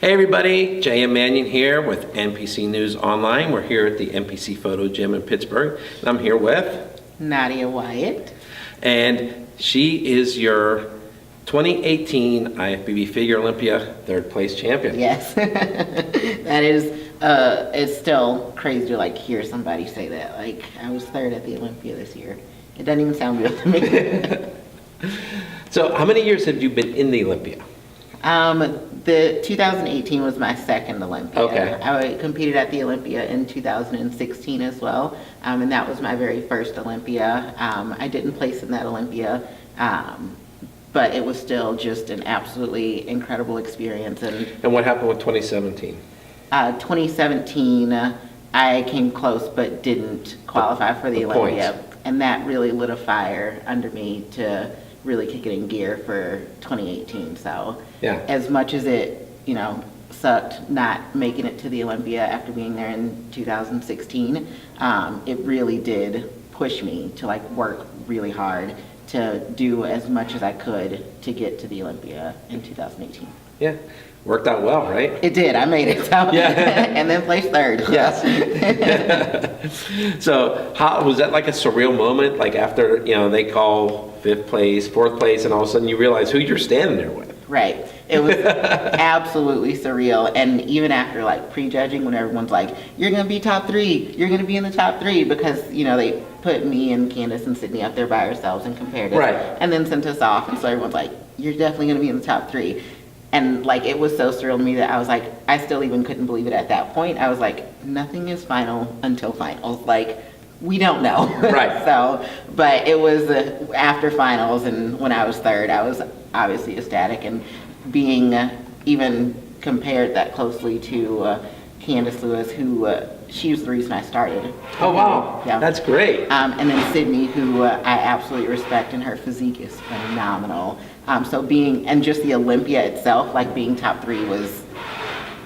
Hey everybody, J.M. Manion here with NPC News Online. We're here at the NPC Photo Gym in Pittsburgh. And I'm here with Nadia Wyatt. And she is your 2018 IFBB Figure Olympia third place champion. Yes. That is, it's still crazy to hear somebody say that. I was third at the Olympia this year. It doesn't even sound real to me. So how many years have you been in the Olympia? The 2018 was my second Olympia. Okay. I competed at the Olympia in 2016 as well, and that was my very first Olympia. I didn't place in that Olympia, but it was still just an absolutely incredible experience. And what happened with 2017? 2017, I came close but didn't qualify for the Olympia, and that really lit a fire under me to really kick it in gear for 2018. So yeah, as much as it, sucked not making it to the Olympia after being there in 2016, it really did push me to work really hard to do as much as I could to get to the Olympia in 2018. Yeah, worked out well, right? It did. I made it. So. Yeah. And then placed third. Yes. So how was that, a surreal moment? After they call fifth place, fourth place, and all of a sudden you realize who you're standing there with. Right. It was absolutely surreal. And even after prejudging, when everyone's like, "You're gonna be top three. You're gonna be in the top three," because they put me and Candace and Sydney up there by ourselves and compared it, right, and then sent us off, and so everyone's like, "You're definitely gonna be in the top three." And it was so surreal to me that I was like, I still even couldn't believe it at that point. I was like, nothing is final until finals. We don't know. Right. So, but it was after finals, and when I was third, I was obviously ecstatic, and being even compared that closely to Candace Lewis, who she was the reason I started. Oh wow, yeah, that's great. And then Sydney, who I absolutely respect, and her physique is phenomenal. So and just the Olympia itself, being top three was,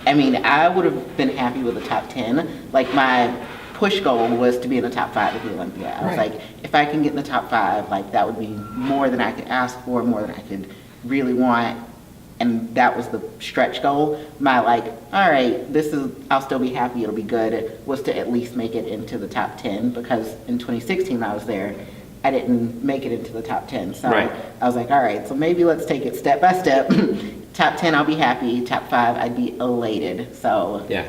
I would have been happy with the top 10. My push goal was to be in the top 5 of the Olympia. I was like, if I can get in the top 5, that would be more than I could ask for, more than I could really want. And that was the stretch goal. My all right, I'll still be happy, it'll be good, was to at least make it into the top 10, because in 2016 when I was there, I didn't make it into the top 10. So right. I was like, all right, so maybe let's take it step by step. Top 10, I'll be happy. Top 5, I'd be elated. So yeah.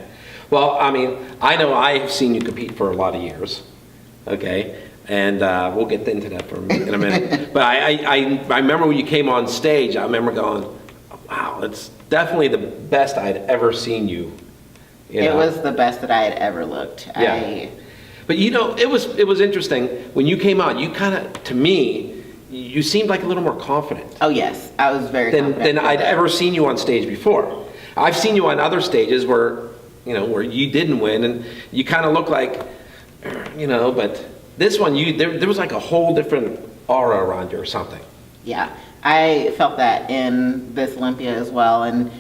Well, I know I've seen you compete for a lot of years, okay? And we'll get into that in a minute. But I remember when you came on stage, I remember going, wow, it's definitely the best I'd ever seen you. It was the best that I had ever looked. Yeah. But it was interesting when you came out. You kind of, to me, you seemed a little more confident. Oh yes, I was very confident than I'd ever seen you on stage before. I've seen you on other stages where you didn't win, and you kind of look but this one there was a whole different aura around you or something. Yeah, I felt that in this Olympia as well, and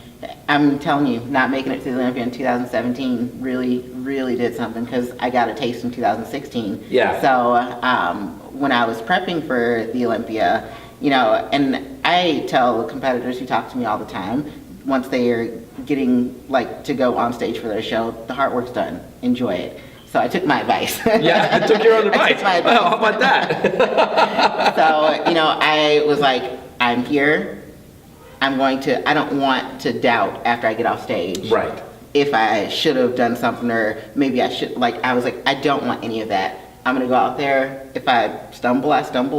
I'm telling you, not making it to the Olympia in 2017 really, really did something, because I got a taste in 2016. Yeah. So when I was prepping for the Olympia, and I tell competitors who talk to me all the time, once they are getting to go on stage for their show, the hard work's done. Enjoy it. So I took my advice. Yeah, I took your own advice. Well, how about that? So, I was like, I'm here. I don't want to doubt after I get off stage. Right. If I should have done something, or maybe I should, I was like, I don't want any of that. I'm going to go out there. If I stumble,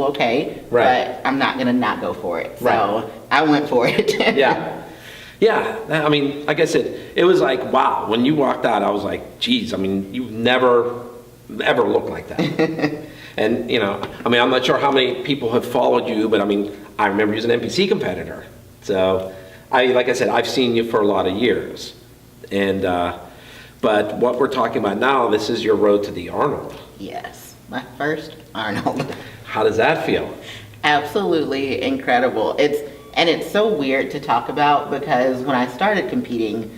okay. Right. But I'm not going to not go for it. Right. So I went for it. Yeah. Yeah. Like I said, it was wow. When you walked out, I was like, geez, you've never, ever looked like that. And, I'm not sure how many people have followed you, but I remember you as an NPC competitor. So, like I said, I've seen you for a lot of years. And, but what we're talking about now, this is your road to the Arnold. Yes, my first Arnold. How does that feel? Absolutely incredible. It's so weird to talk about, because when I started competing,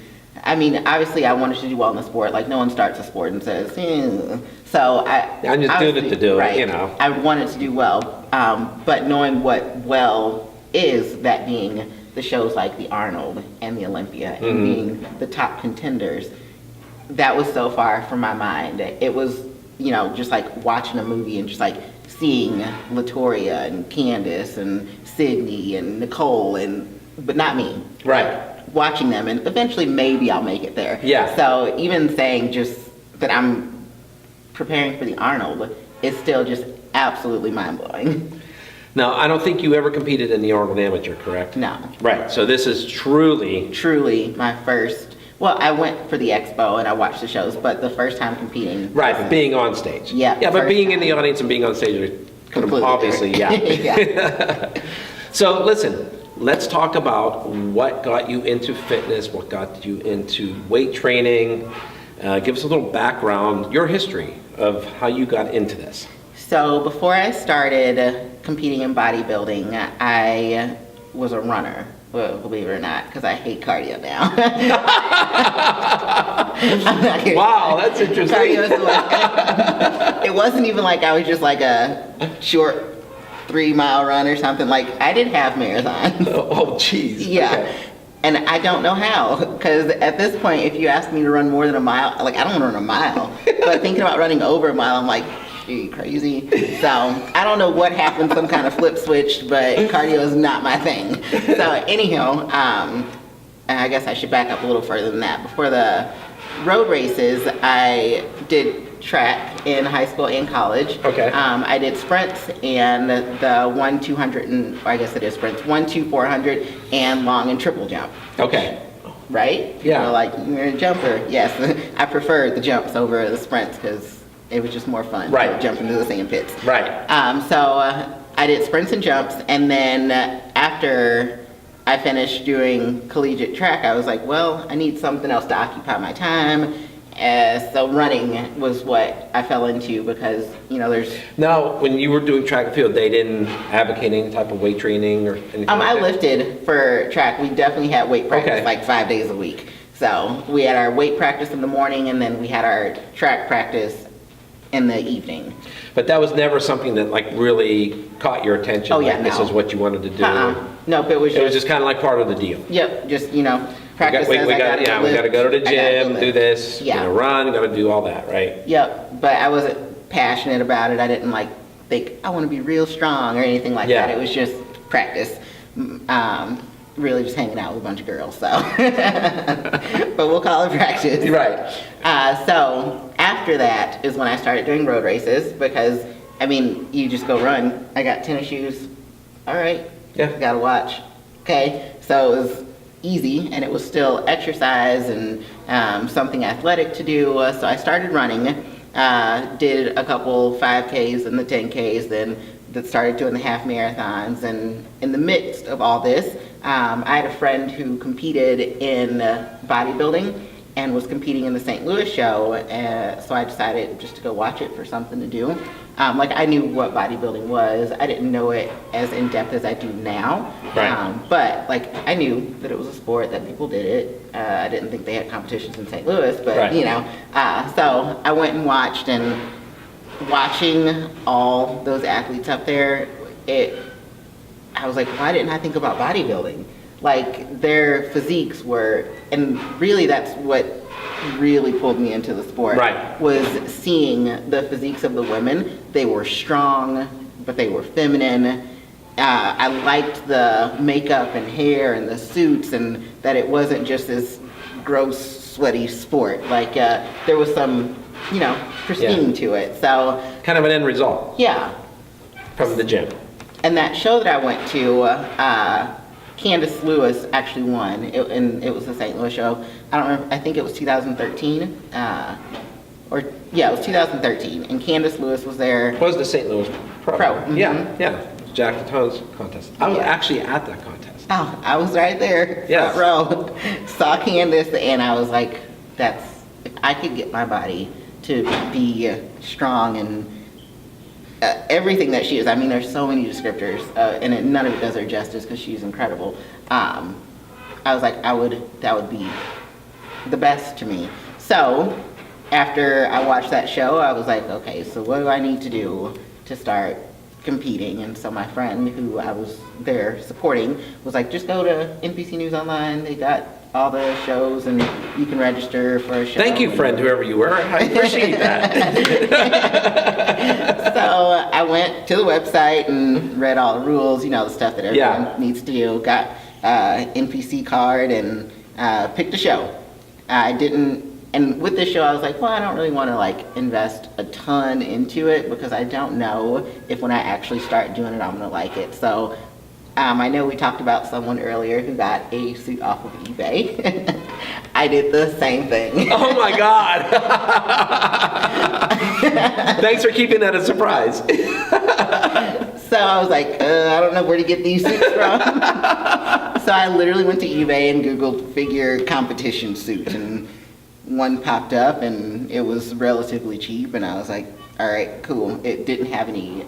obviously I wanted to do well in the sport. No one starts a sport and says, So I'm just doing it to do it, I wanted to do well, but knowing what well is, that being the shows like the Arnold and the Olympia and being the top contenders, that was so far from my mind. It was, just like watching a movie and just like seeing Latoya and Candace and Sydney and Nicole but not me. Right. Watching them, and eventually maybe I'll make it there. Yeah. So even saying just that I'm preparing for the Arnold is still just absolutely mind-blowing. Now, I don't think you ever competed in the Arnold Amateur, correct? No. Right, so this is truly My first, well, I went for the expo and I watched the shows, but the first time competing. right, but being on stage. Yeah, Yeah, but first being in time. the audience and being on stage are kind of Completely obviously, yeah. Yeah. So listen, let's talk about what got you into fitness, what got you into weight training. Give us a little background, your history of how you got into this. So before I started competing in bodybuilding, I was a runner, well, believe it or not, because I hate cardio now. I'm not kidding. Wow, that's interesting. Cardio is like, it wasn't even like I was just like a short 3-mile run or something. Like, I did half marathons. Oh, jeez. Yeah. Okay. And I don't know how, because at this point, if you ask me to run more than a mile, like, I don't want to run a mile. But thinking about running over a mile, I'm like, are you crazy? So I don't know what happened, some kind of flip switched, but cardio is not my thing. So anyhow, I guess I should back up a little further than that. Before the road races, I did track in high school and college. Okay. I did sprints and the 1, 200, and I guess it is sprints, 1, 2, 400, and long and triple jump. Okay. Right? Yeah. So like, you're a jumper. Yes, I preferred the jumps over the sprints because it was just more fun. Right. Jumping into the sand pits. Right. So I did sprints and jumps, and then after I finished doing collegiate track, I was like, well, I need something else to occupy my time. So running was what I fell into because, there's... Now, when you were doing track and field, they didn't advocate any type of weight training or anything like I that? lifted for track. We definitely had weight practice Okay. like 5 days a week. So we had our weight practice in the morning, and then we had our track practice in the evening. But that was never something that like really caught your attention? Oh, yeah, like, this no. is what you wanted to do? Nope, it was It was just kind of like part of the deal? Yep, just, practice we says got, I gotta yeah, we lift, got to go to the I gotta gym, go do lift. this, Yeah. run, got to do all that, right? Yep, but I wasn't passionate about it. I didn't think I want to be real strong or anything like Yeah. that. It was just practice. Really just hanging out with a bunch of girls, so. But we'll call it practice. Right. So after that is when I started doing road races because, you just go run. I got tennis shoes. All right. Yeah. Got to watch. Okay. So it was easy and it was still exercise and something athletic to do. So I started running, did a couple 5Ks and the 10Ks, then that started doing the half marathons. And in the midst of all this, I had a friend who competed in bodybuilding and was competing in the St. Louis show, so I decided just to go watch it for something to do. I knew what bodybuilding was. I didn't know it as in-depth as I do now. Right. But I knew that it was a sport, that people did it. I didn't think they had competitions in St. Louis, but Right. so I went and watched, and watching all those athletes up there, I was like, why didn't I think about bodybuilding? Their physiques were, and really that's what really pulled me into the sport. Right. Was seeing the physiques of the women. They were strong, but they were feminine. I liked the makeup and hair and the suits, and that it wasn't just this gross, sweaty sport. There was some, pristine to it. So Kind of an end result yeah. from the gym. And that show that I went to, Candace Lewis actually won, and it was the St. Louis show. I don't remember, I think it was 2013, it was 2013, and Candace Lewis was there. Was the St. Louis Pro? Pro, Yeah, mhm. yeah. Jack the Tones contest. I was Yeah. actually at that contest. Oh, I was right there, Yes. front row. Saw Candace, and I was like, if I could get my body to be strong and everything that she is. There's so many descriptors, and none of it does her justice because she's incredible. I was like, that would be the best to me. So after I watched that show, I was like, okay, so what do I need to do to start competing. And so my friend who I was there supporting was like, just go to NPC News Online. They got all the shows and you can register for a show. Thank you, friend, whoever you were. I appreciate that. So I went to the website and read all the rules, the stuff that everyone needs to do. Got NPC card and picked a show. I didn't, and with this show I was like, well, I don't really want to like invest a ton into it because I don't know if when I actually start doing it I'm gonna like it. So I know we talked about someone earlier who got a suit off of eBay. I did the same thing. Oh my God. Thanks for keeping that a surprise. So I was like, I don't know where to get these suits from. So I literally went to eBay and Googled figure competition suit, and one popped up and it was relatively cheap, and I was like, all right, cool. It didn't have any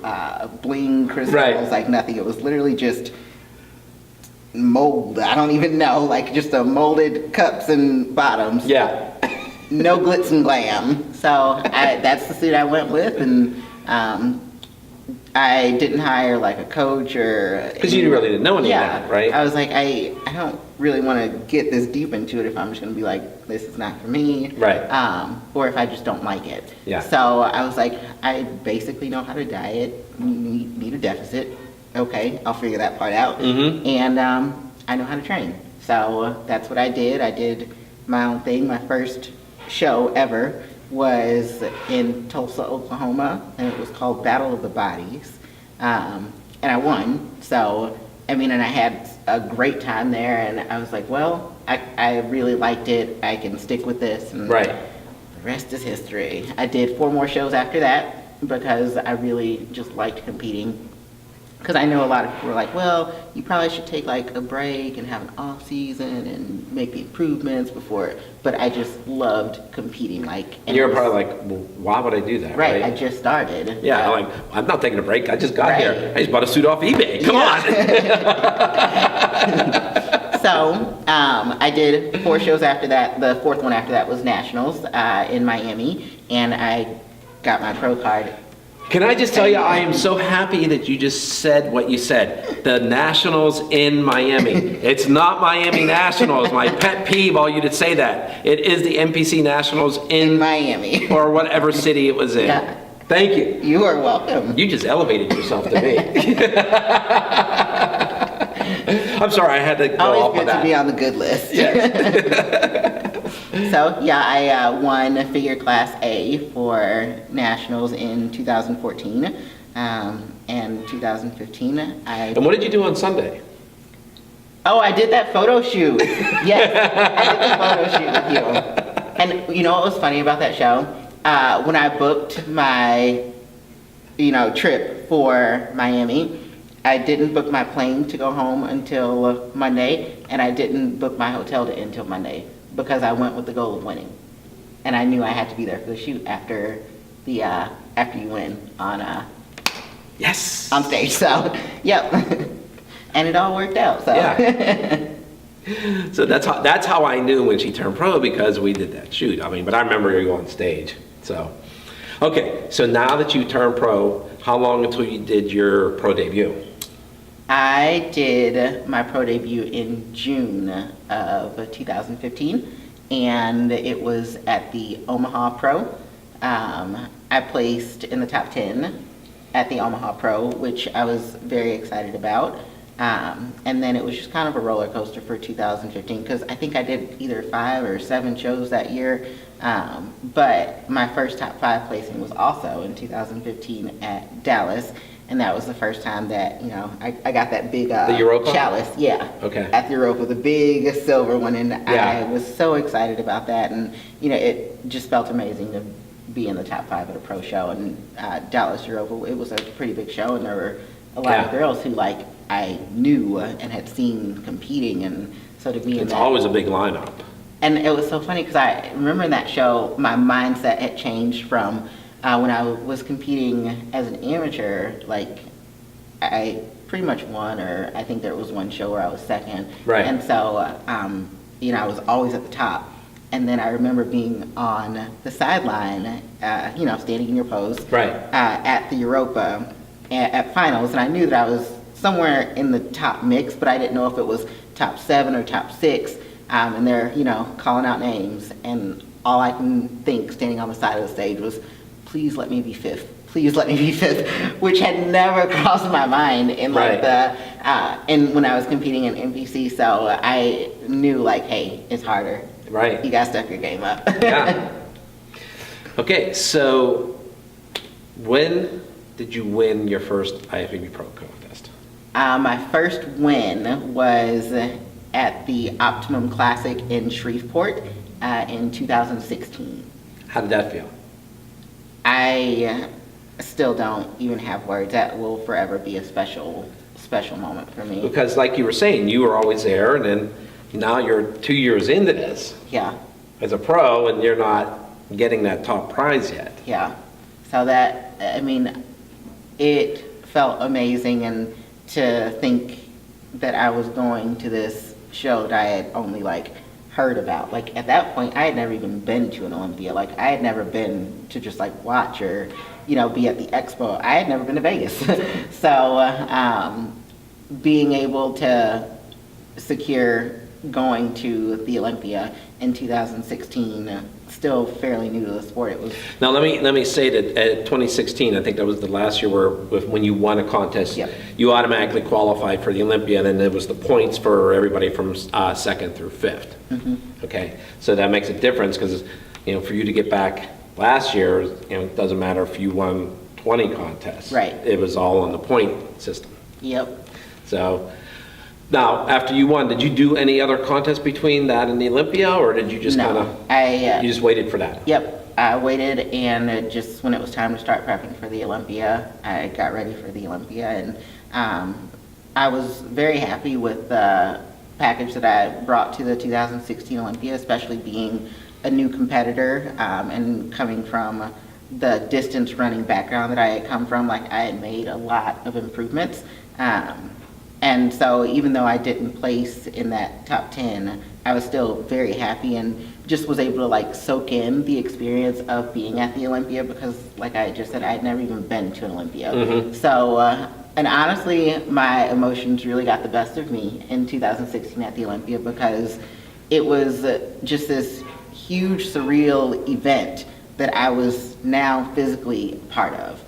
bling crystals, like nothing. It was literally just mold. I don't even know, like just a molded cups and bottoms. Yeah. No glitz and glam. So that's the suit I went with, and I didn't hire like a coach or... Because you really didn't know any of that, right? I was like, I don't really want to get this deep into it if I'm just going to be like, this is not for me. Right. Or if I just don't like it. Yeah. So I was like, I basically know how to diet. You need a deficit. Okay, I'll figure that part out. Mm-hmm. And I know how to train. So that's what I did. I did my own thing. My first show ever was in Tulsa, Oklahoma, and it was called Battle of the Bodies. And I won. So, I mean, and I had a great time there, and I was like, well, I really liked it. I can stick with this. And right. The rest is history. I did 4 more shows after that because I really just liked competing. Because I know a lot of people were like, well, you probably should take like a break and have an off season and make the improvements before. But I just loved competing. And you're probably like, well, why would I do that? Right, I just started. Yeah, like, I'm not taking a break. I just got here. I just bought a suit off eBay. Come on. So I did 4 shows after that. The 4th one after that was Nationals in Miami. And I got my pro card. Can I just tell you, I am so happy that you just said what you said. The Nationals in Miami. It's not Miami Nationals. My pet peeve, all you to say that. It is the NPC Nationals in Miami. Or whatever city it was in. Yeah. Thank you. You are welcome. You just elevated yourself to me. I'm sorry, I had to go Always off good of that. to be on the good list. Yes. So yeah, I won figure class A for Nationals in 2014, and 2015 And what did you do on Sunday? Oh, I did that photo shoot. Yes, I did the photo shoot with you. And you know what was funny about that show? When I booked my, trip for Miami, I didn't book my plane to go home until Monday, and I didn't book my hotel until Monday because I went with the goal of winning, and I knew I had to be there for the shoot after you win on Yes. on stage. So, yep, and it all worked out. So. Yeah. So that's how I knew when she turned pro, because we did that shoot. I mean, but I remember you on stage. So, okay. So now that you turned pro, how long until you did your pro debut? I did my pro debut in June of 2015, and it was at the Omaha Pro. I placed in the top 10 at the Omaha Pro, which I was very excited about. And then it was just kind of a roller coaster for 2015 because I think I did either 5 or 7 shows that year. But my first top 5 placing was also in 2015 at Dallas. And that was the first time that, I got that big the Europa? chalice. Yeah. Okay. At the Europa, the big silver one. And Yeah. I was so excited about that. And, it just felt amazing to be in the top 5 at a pro show. And Dallas Europa, it was a pretty big show. And there were a lot of girls who, I knew and had seen competing. And so to be in It's that, always a big lineup. and it was so funny because I remember in that show, my mindset had changed from when I was competing as an amateur, I pretty much won, or I think there was one show where I was second. Right. And so, I was always at the top. And then I remember being on the sideline, standing in your pose. Right. At the Europa. at finals, and I knew that I was somewhere in the top mix, but I didn't know if it was top 7 or top 6. And they're, calling out names, and all I can think standing on the side of the stage was, please let me be 5th. Please let me be 5th, which had never crossed my mind in like when I was competing in NPC. So I knew like, hey, it's harder. Right. You gotta step your game up. Yeah. Okay, so when did you win your first IFBB Pro contest? My first win was at the Optimum Classic in Shreveport in 2016. How did that feel? I still don't even have words. That will forever be a special moment for me. Because like you were saying, you were always there, and then now you're 2 years into this. Yeah. As a pro, and you're not getting that top prize yet. Yeah. So that, it felt amazing, and to think that I was going to this show that I had only heard about. Like at that point, I had never even been to an Olympia. Like I had never been to just watch or, be at the expo. I had never been to Vegas. So being able to secure going to the Olympia in 2016, still fairly new to the sport. It was. Now let me say that at 2016, I think that was the last year when you won a contest, Yep. You automatically qualified for the Olympia, and then there was the points for everybody from 2nd through 5th. Mm-hmm. Okay, so that makes a difference because for you to get back last year, it doesn't matter if you won 20 contests. Right. It was all on the point system. Yep. So. Now, after you won, did you do any other contests between that and the Olympia, or did you just No, you just waited for that? Yep, I waited, and just when it was time to start prepping for the Olympia, I got ready for the Olympia, and I was very happy with the package that I brought to the 2016 Olympia, especially being a new competitor and coming from the distance running background that I had come from. I had made a lot of improvements. And so even though I didn't place in that top 10, I was still very happy and just was able to soak in the experience of being at the Olympia because like I just said, I had never even been to an Olympia. Mm-hmm. So, and honestly, my emotions really got the best of me in 2016 at the Olympia because it was just this huge surreal event that I was now physically part of.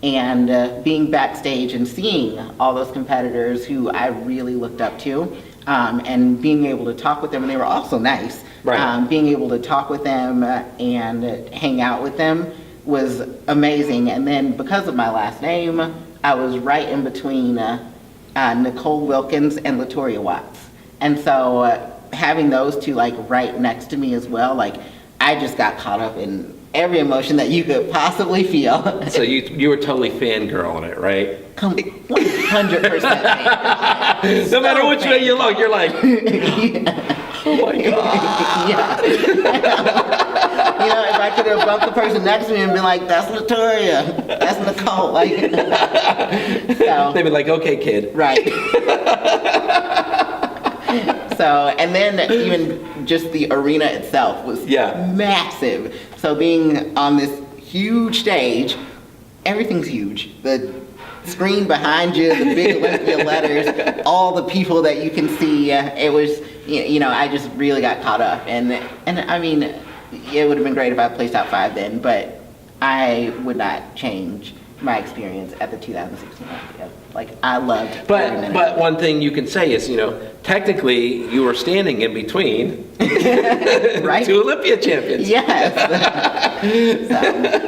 And being backstage and seeing all those competitors who I really looked up to, and being able to talk with them, and they were also nice. Right. Being able to talk with them and hang out with them was amazing. And then because of my last name, I was right in between Nicole Wilkins and Latoria Watts. And so having those two right next to me as well, I just got caught up in every emotion that you could possibly feel. So you were totally fangirling it, right? 100%. No matter which way you look, you're like, oh my God. Yeah. If I could have bumped the person next to me and been like, that's Latoria, that's Nicole. So, they'd be like, okay, kid. right. So, and then even just the arena itself was massive. So being on this huge stage, everything's huge. The screen behind you, the big Olympia letters, all the people that you can see, it was, I just really got caught up. And I mean, it would have been great if I placed top 5 then, but I would not change my experience at the 2016 Olympia. I loved every minute. But one thing you can say is, technically you were standing in between right? 2 Olympia champions. Yes.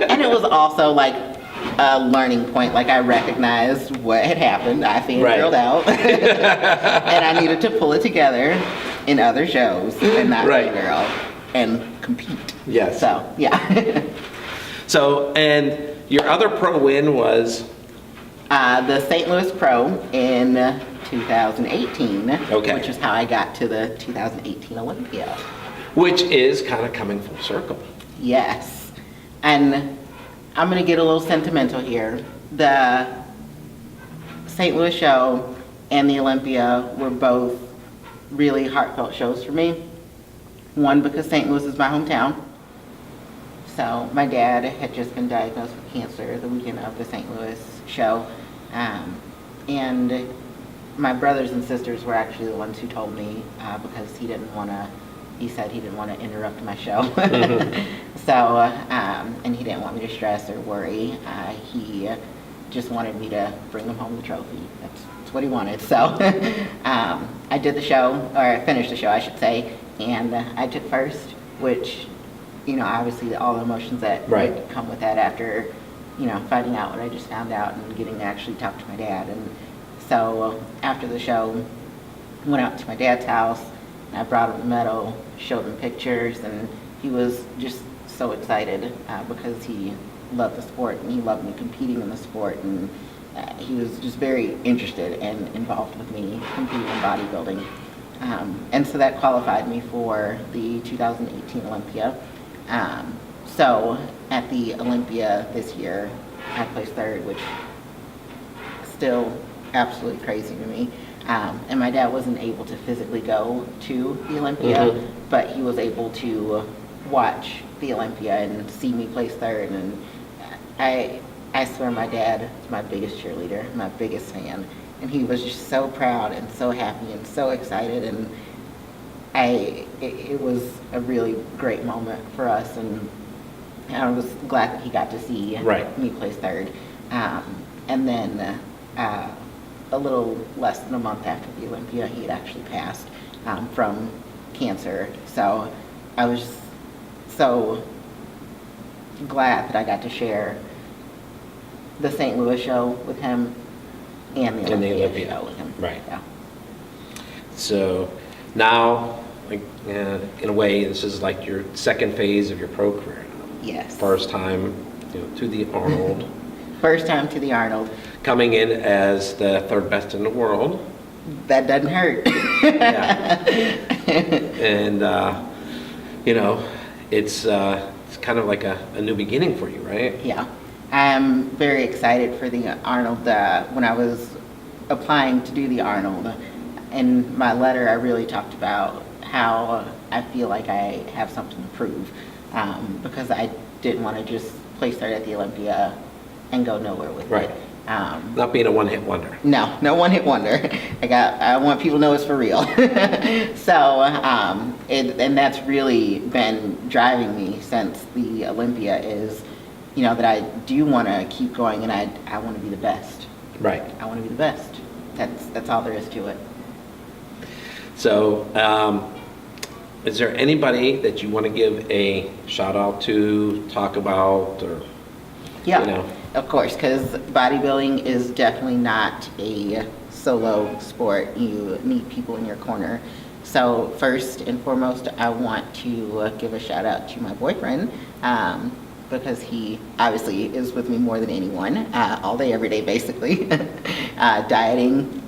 And it was also a learning point. I recognized what had happened. I fangirled out. And I needed to pull it together in other shows and not fangirl and compete. Yes. So, yeah. So, and your other pro win was? The St. Louis Pro in 2018, which is how I got to the 2018 Olympia. Which is kind of coming full circle. Yes. And I'm going to get a little sentimental here. The St. Louis show and the Olympia were both really heartfelt shows for me. One, because St. Louis is my hometown. So my dad had just been diagnosed with cancer the weekend of the St. Louis show. And my brothers and sisters were actually the ones who told me because he said he didn't want to interrupt my show. So, and he didn't want me to stress or worry. He just wanted me to bring him home the trophy. That's what he wanted. So I did the show, or I finished the show, I should say, and I took first, which, obviously all the emotions that would come with that after, finding out what I just found out and getting to actually talk to my dad. And so after the show, went out to my dad's house, and I brought him the medal, showed him pictures, and he was just so excited because he loved the sport and he loved me competing in the sport, and he was just very interested and involved with me competing in bodybuilding. And so that qualified me for the 2018 Olympia. So at the Olympia this year, I placed third, which is still absolutely crazy to me. And my dad wasn't able to physically go to the Olympia, but he was able to watch the Olympia and see me place third. And I swear my dad is my biggest cheerleader, my biggest fan. And he was just so proud and so happy and so excited. And it was a really great moment for us. And I was glad that he got to see me place third. And then a little less than a month after the Olympia, he had actually passed from cancer. So I was so glad that I got to share the St. Louis show with him and the Olympia show with him. Right. Yeah. So now, in a way, this is like your second phase of your pro career. Yes. First time to the Arnold. First time to the Arnold. Coming in as the third best in the world. That doesn't hurt. Yeah. And, it's kind of like a new beginning for you, right? Yeah. I'm very excited for the Arnold. When I was applying to do the Arnold, in my letter, I really talked about how I feel like I have something to prove because I didn't want to just place third at the Olympia and go nowhere with it. Not being a one-hit wonder. No one-hit wonder. I want people to know it's for real. So, and that's really been driving me since the Olympia is, that I do want to keep going, and I want to be the best. Right. I want to be the best. That's all there is to it. So, is there anybody that you want to give a shout out to, talk about, or Of course, because bodybuilding is definitely not a solo sport. You need people in your corner. So first and foremost, I want to give a shout out to my boyfriend because he obviously is with me more than anyone, all day, every day, basically. Dieting,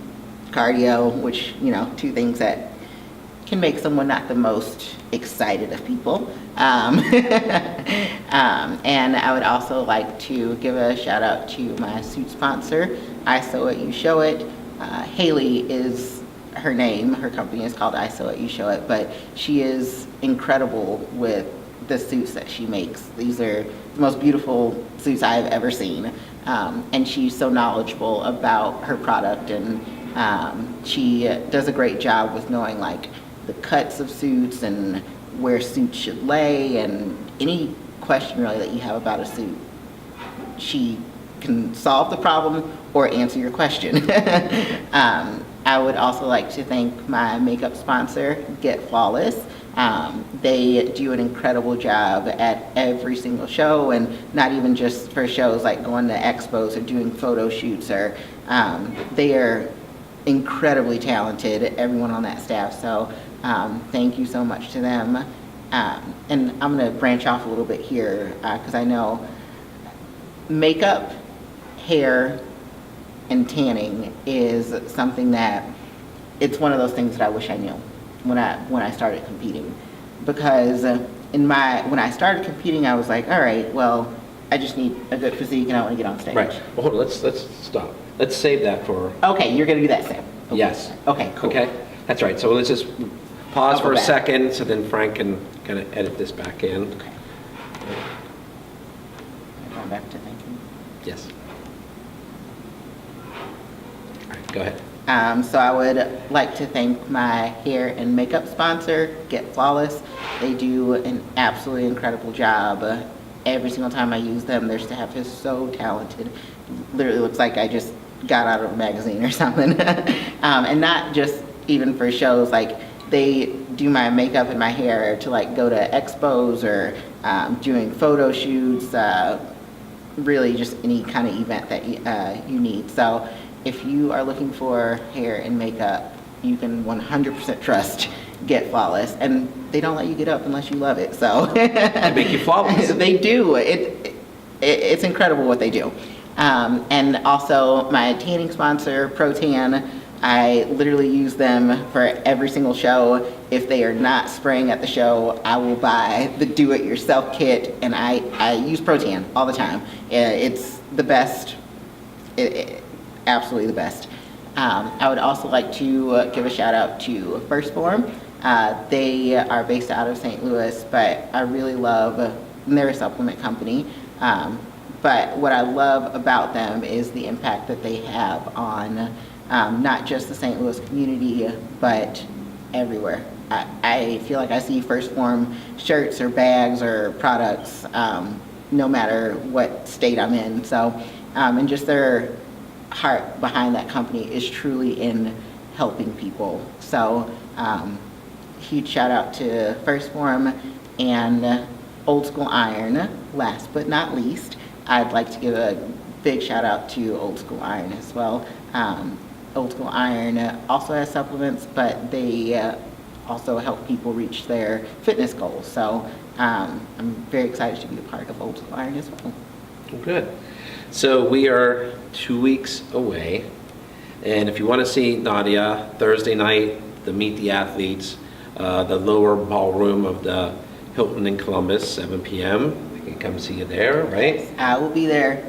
cardio, which, two things that can make someone not the most excited of people. And I would also like to give a shout out to my suit sponsor, I Sew It, You Show It. Haley is her name. Her company is called I Sew It, You Show It, but she is incredible with the suits that she makes. These are the most beautiful suits I've ever seen. And she's so knowledgeable about her product, and she does a great job with knowing the cuts of suits and where suits should lay, and any question really that you have about a suit, she can solve the problem or answer your question. I would also like to thank my makeup sponsor, Get Flawless. They do an incredible job at every single show, and not even just for shows like going to expos or doing photo shoots, or they are incredibly talented, everyone on that staff. So thank you so much to them. And I'm going to branch off a little bit here because I know makeup, hair, and tanning is something that it's one of those things that I wish I knew when I started competing. Because when I started competing, I was like, all right, well, I just need a good physique and I want to get on stage. Right. Well, hold on. Let's stop. Let's save that for. Okay, you're going to do that, Sam. Okay. Yes. Okay, cool. Okay. That's right. So let's just pause I'll for go a back. second, so then Frank can kind of edit this back in. Okay. Going back to thinking. Yes. Go ahead. So I would like to thank my hair and makeup sponsor, Get Flawless. They do an absolutely incredible job. Every single time I use them, their staff is so talented. Literally looks like I just got out of a magazine or something. And not just even for shows, like they do my makeup and my hair to like go to expos or doing photo shoots, really just any kind of event that you need. So if you are looking for hair and makeup, you can 100% trust Get Flawless. And they don't let you get up unless you love it, so. They make you flawless. They do. It's incredible what they do. And also my tanning sponsor, Pro Tan, I literally use them for every single show. If they are not spraying at the show, I will buy the do-it-yourself kit, and I use Pro Tan all the time. It's the best. Absolutely the best. I would also like to give a shout out to First Form. They are based out of St. Louis, but I really love, they're a supplement company. But what I love about them is the impact that they have on not just the St. Louis community, but everywhere. I feel like I see First Form shirts or bags or products no matter what state I'm in. So, and just their heart behind that company is truly in helping people. So huge shout out to First Form and Old School Iron. Last but not least, I'd like to give a big shout out to Old School Iron as well. Old School Iron also has supplements, but they also help people reach their fitness goals. So I'm very excited to be a part of Old School Iron as well. Good. So we are 2 weeks away, and if you want to see Nadia, Thursday night, the Meet the Athletes, the lower ballroom of the Hilton in Columbus, 7 p.m. We can come see you there, right? I will be there,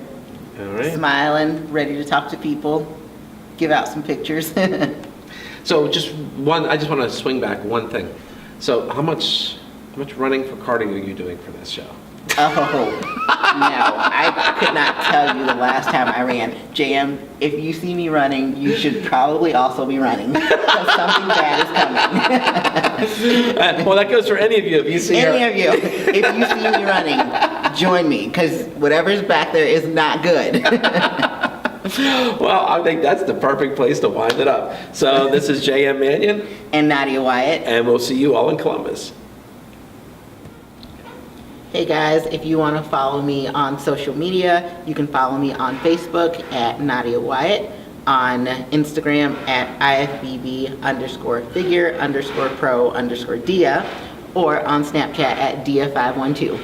All right. smiling, ready to talk to people, give out some pictures. So just one, I just want to swing back one thing. So how much running for cardio are you doing for this show? Oh, no, I could not tell you the last time I ran. JM, if you see me running, you should probably also be running, because something bad is coming. Well, that goes for any of you. If you see Any her. of you, if you see me running, join me, because whatever's back there is not good. Well, I think that's the perfect place to wind it up. So this is JM Manion, And Nadia Wyatt. and we'll see you all in Columbus. Hey guys, if you want to follow me on social media, you can follow me on Facebook at Nadia Wyatt, on Instagram at IFBB_figure_pro_dia, or on Snapchat at Dia512.